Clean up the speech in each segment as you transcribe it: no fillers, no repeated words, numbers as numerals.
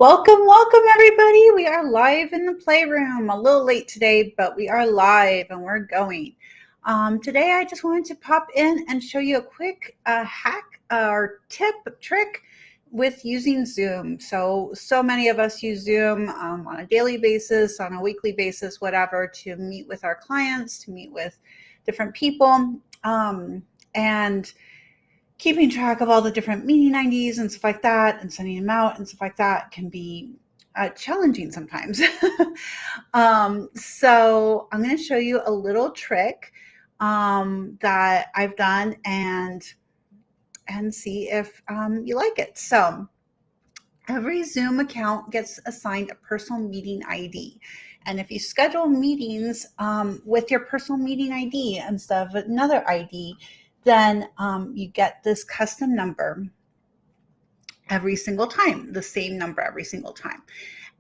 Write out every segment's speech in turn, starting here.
Welcome, everybody. We are live in the playroom. A little late today, but we are live and we're going. Today, I just wanted to pop in and show you a quick hack or trick with using Zoom. So many of us use Zoom on a daily basis, on a weekly basis, whatever, to meet with our clients, to meet with different people. And keeping track of all the different meeting IDs and stuff like that and sending them out and stuff like that can be challenging sometimes. So I'm going to show you a little trick that I've done and see if you like it. So every Zoom account gets assigned a personal meeting ID. And if you schedule meetings with your personal meeting ID instead of another ID, then you get this custom number every single time, the same number every single time.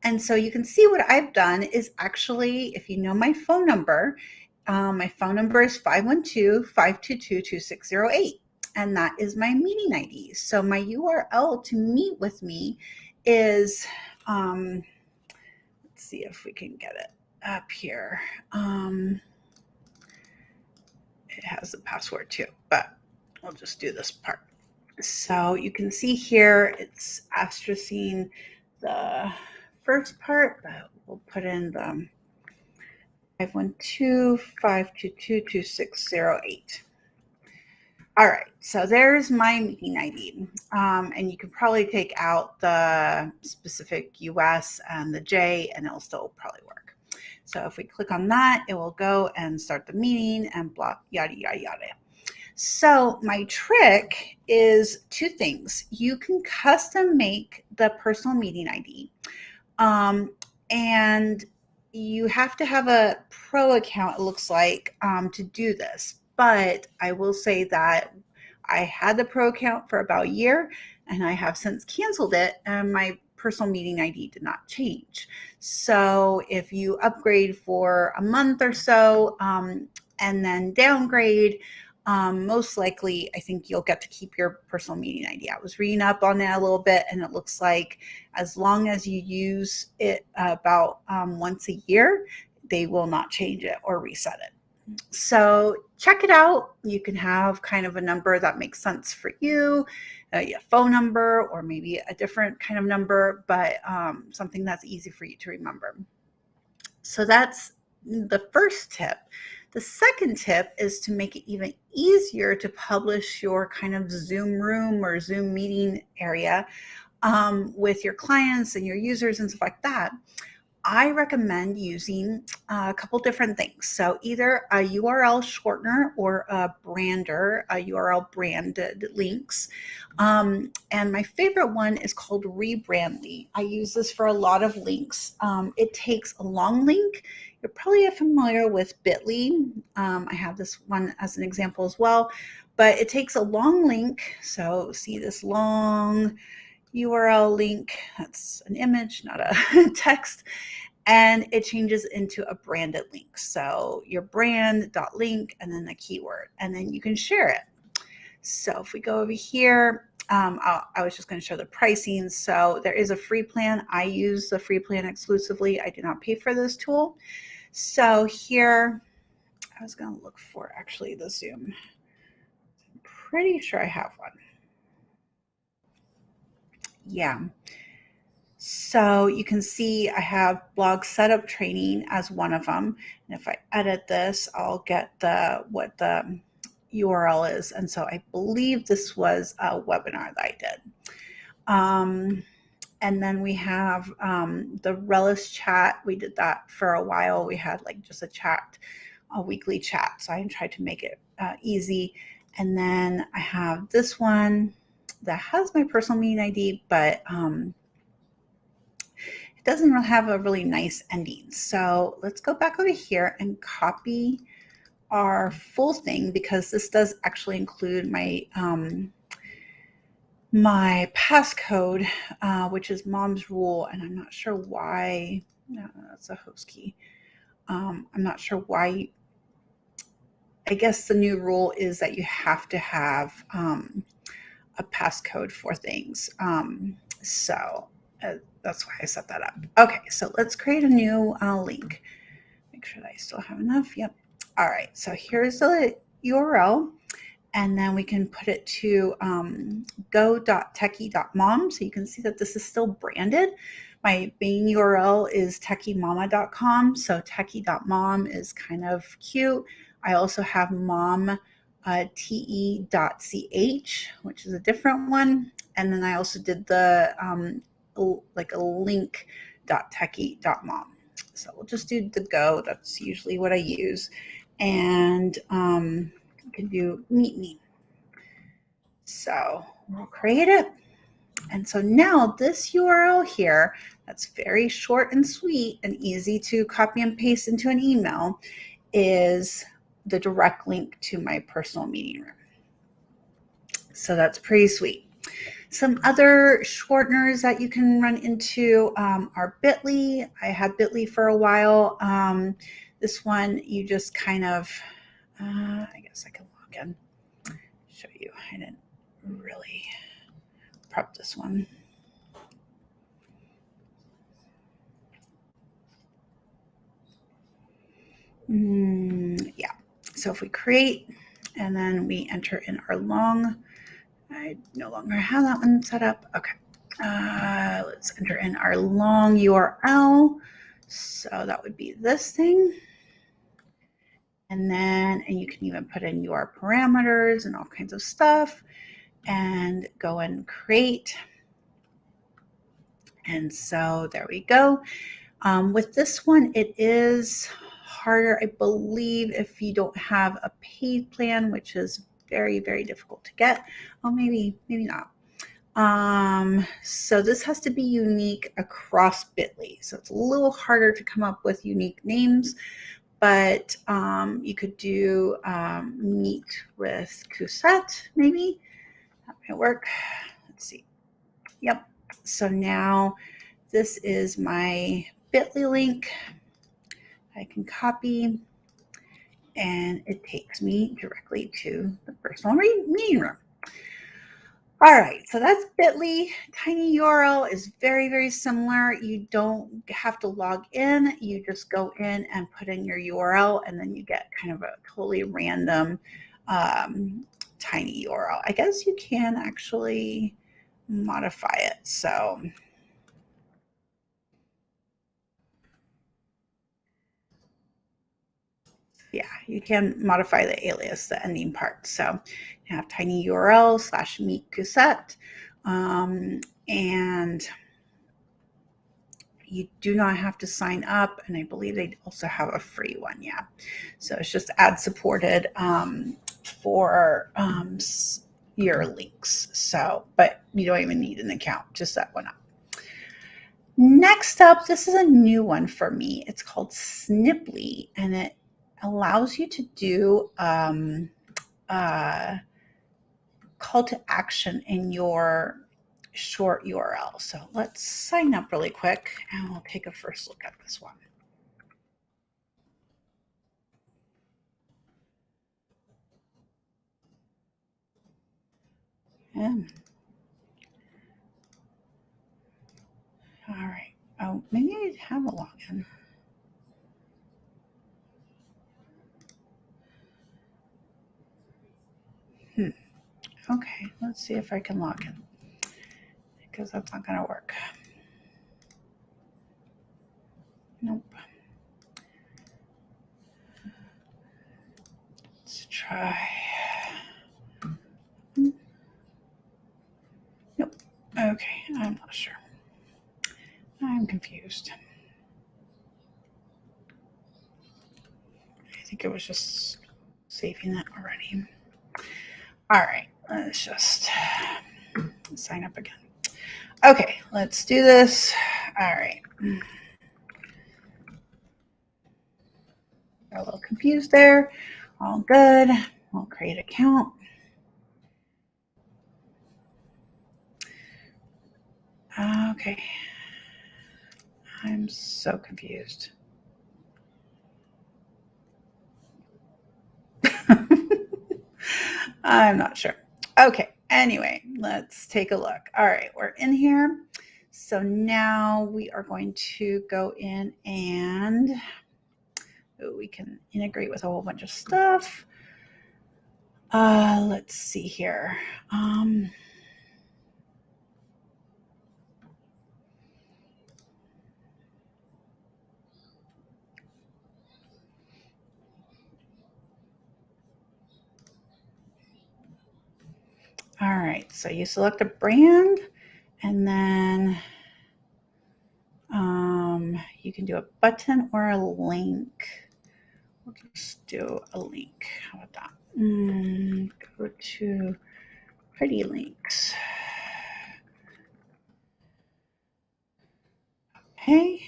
And so you can see what I've done is actually, if you know my phone number is 512-522-2608. And that is my meeting ID. So my URL to meet with me is, let's see if we can get it up here. It has the password too, but we'll just do this part. So you can see here, it's asterisking the first part, but we'll put in the 512-522-2608. All right, so there's my meeting ID. And you can probably take out the specific US and the J and it'll still probably work. So if we click on that, it will go and start the meeting and blah, yada, yada, yada. So my trick is two things. You can custom make the personal meeting ID. And you have to have a pro account, it looks like, to do this. But I will say that I had the pro account for about a year and I have since canceled it and my personal meeting ID did not change. So if you upgrade for a month or so and then downgrade, most likely, I think you'll get to keep your personal meeting ID. I was reading up on that a little bit, and it looks like as long as you use it about once a year, they will not change it or reset it. So check it out. You can have kind of a number that makes sense for you, a phone number, or maybe a different kind of number, but something that's easy for you to remember. So that's the first tip. The second tip is to make it even easier to publish your kind of Zoom room or Zoom meeting area with your clients and your users and stuff like that. I recommend using a couple different things. So either a URL shortener or a brander, a URL branded links. And my favorite one is called Rebrandly. I use this for a lot of links. It takes a long link. You're probably familiar with Bitly. I have this one as an example as well, but it takes a long link. So see this long URL link, that's an image, not a text, and it changes into a branded link. So your brand.link and then the keyword, and then you can share it. So if we go over here, I was just going to show the pricing. So there is a free plan. I use the free plan exclusively. I do not pay for this tool. So here, I was going to look for actually the Zoom. I'm pretty sure I have one. Yeah. So you can see I have blog setup training as one of them. And if I edit this, I'll get what the URL is. And so I believe this was a webinar that I did. And then we have the Relish chat. We did that for a while. We had like just a weekly chat. So I tried to make it easy. And then I have this one that has my personal meeting ID, but it doesn't really have a really nice ending. So let's go back over here and copy our full thing, because this does actually include my my passcode, which is Mom's Rule, and I'm not sure why. No, that's a host key. I'm not sure why. I guess the new rule is that you have to have a passcode for things. So That's why I set that up. Okay, so let's create a new link. Make sure that I still have enough. Yep. All right, so here's the URL, and then we can put it to go.techie.mom. So you can see that this is still branded. My main URL is techiemama.com. So techie.mom is kind of cute. I also have mom te.ch, which is a different one. And then I also did the like a link.techie.mom. So we'll just do the go. That's usually what I use. And you can do meet me. So we'll create it. And so now this URL here, that's very short and sweet and easy to copy and paste into an email, is the direct link to my personal meeting room. So that's pretty sweet. Some other shorteners that you can run into are Bitly. I had Bitly for a while. This one, you just kind of, I guess I can log in, show you. I didn't really prep this one. Yeah, so if we create and then we enter in our long, I no longer have that one set up. Okay, let's enter in our long URL. So that would be this thing. And you can even put in your parameters and all kinds of stuff and go and create. And so there we go. With this one, it is harder, I believe, if you don't have a paid plan, which is very, very difficult to get. Oh, maybe not. So this has to be unique across Bitly. So it's a little harder to come up with unique names, but you could do meet with Cousette, maybe. That might work. Let's see. Yep. So now this is my Bitly link. I can copy, and it takes me directly to the personal meeting room. All right, so that's Bitly. Tiny URL is very, very similar. You don't have to log in. You just go in and put in your URL, and then you get kind of a totally random tiny URL. I guess you can actually modify it. So yeah, you can modify the alias, the ending part. So you have tiny URL / meet Cousette. And you do not have to sign up. And I believe they also have a free one. Yeah. So it's just ad supported for your links. So, but you don't even need an account, just set one up. Next up, this is a new one for me. It's called Sniply, and it allows you to do call to action in your short URL. So let's sign up really quick and we'll take a first look at this one. All right. Oh, maybe I have a login. Okay, let's see if I can log in, because that's not going to work. Nope. Let's try. Nope. Okay, I'm not sure. I'm confused. I think it was just saving that already. All right, let's just sign up again. Okay, let's do this. All right. Got a little confused there. All good. We'll create an account. Okay. I'm so confused. I'm not sure. Okay. Anyway, let's take a look. All right, we're in here. So now we are going to go in and we can integrate with a whole bunch of stuff. Let's see here. All right, so you select a brand and then you can do a button or a link. We'll just do a link. How about that? Go to Pretty Links. Okay.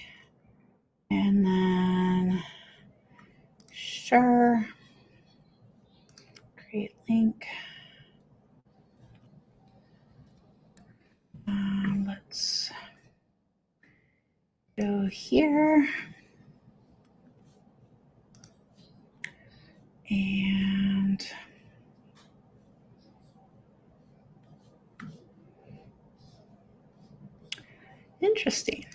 And then sure. Create link. Let's go here. And interesting.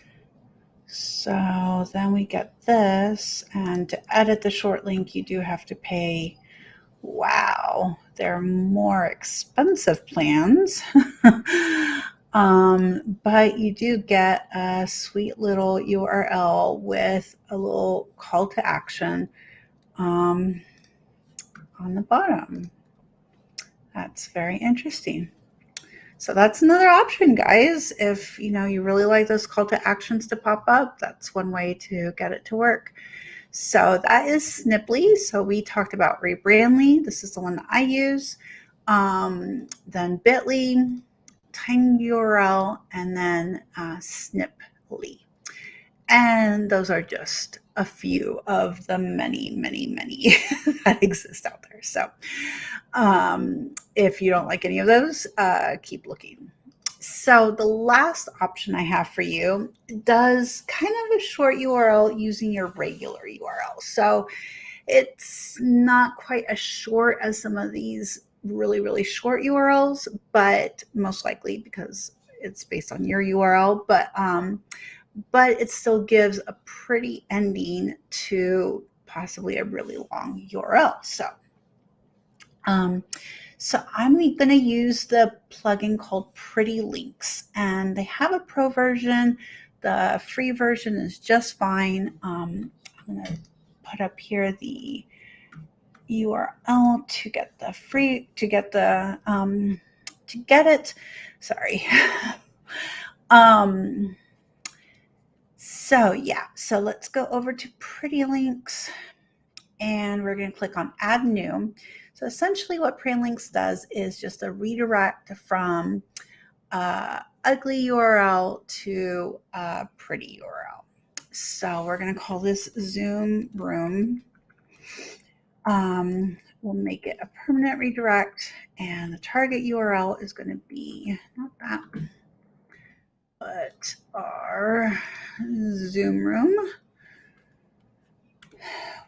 So then we get this, and to edit the short link, you do have to pay. Wow, there are more expensive plans. But you do get a sweet little URL with a little call to action on the bottom. That's very interesting. So that's another option, guys. If you really like those call to actions to pop up, that's one way to get it to work. So that is Sniply. So we talked about Rebrandly. This is the one that I use. Then Bitly, TinyURL, and then Sniply. And those are just a few of the many, many, many that exist out there. So if you don't like any of those, keep looking. So the last option I have for you does kind of a short URL using your regular URL. So it's not quite as short as some of these really, really short URLs, but most likely because it's based on your URL. But it still gives a pretty ending to possibly a really long URL. So I'm going to use the plugin called Pretty Links, and they have a pro version. The free version is just fine. I'm going to put up here the URL to get the free, to get it. Sorry. So let's go over to Pretty Links, and we're going to click on Add New. So essentially what Pretty Links does is just a redirect from ugly URL to a pretty URL. So we're going to call this Zoom Room. We'll make it a permanent redirect, and the target URL is going to be not that, but our Zoom Room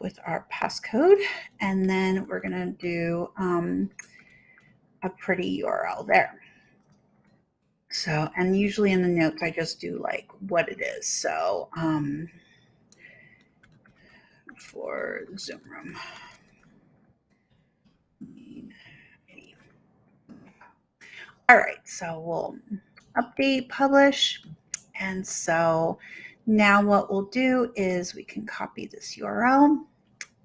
with our passcode, and then we're going to do a pretty URL there. So, and usually in the notes I just do like what it is. So for Zoom Room. All right, so we'll update, publish, and so now what we'll do is we can copy this URL,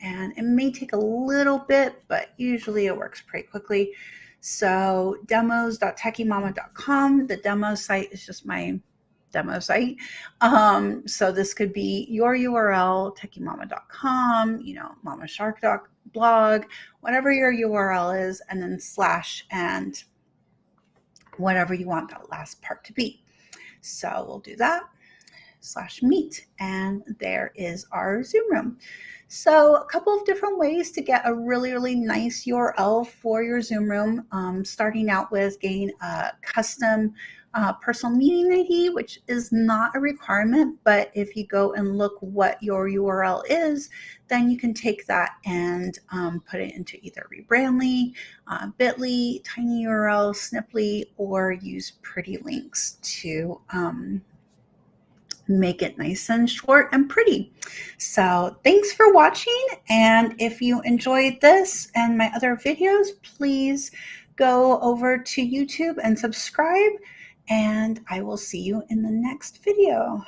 and it may take a little bit, but usually it works pretty quickly. So demos.techiemama.com, the demo site is just my demo site. So this could be your URL, techiemama.com, mamashark.blog, whatever your URL is, and then slash and whatever you want that last part to be. So we'll do that, /meet, and there is our Zoom Room. So a couple of different ways to get a really, really nice URL for your Zoom Room, starting out with getting a custom personal meeting ID, which is not a requirement, but if you go and look what your URL is, then you can take that and put it into either Rebrandly, Bitly, TinyURL, Sniply, or use Pretty Links to make it nice and short and pretty. So thanks for watching. And if you enjoyed this and my other videos, please go over to YouTube and subscribe. And I will see you in the next video.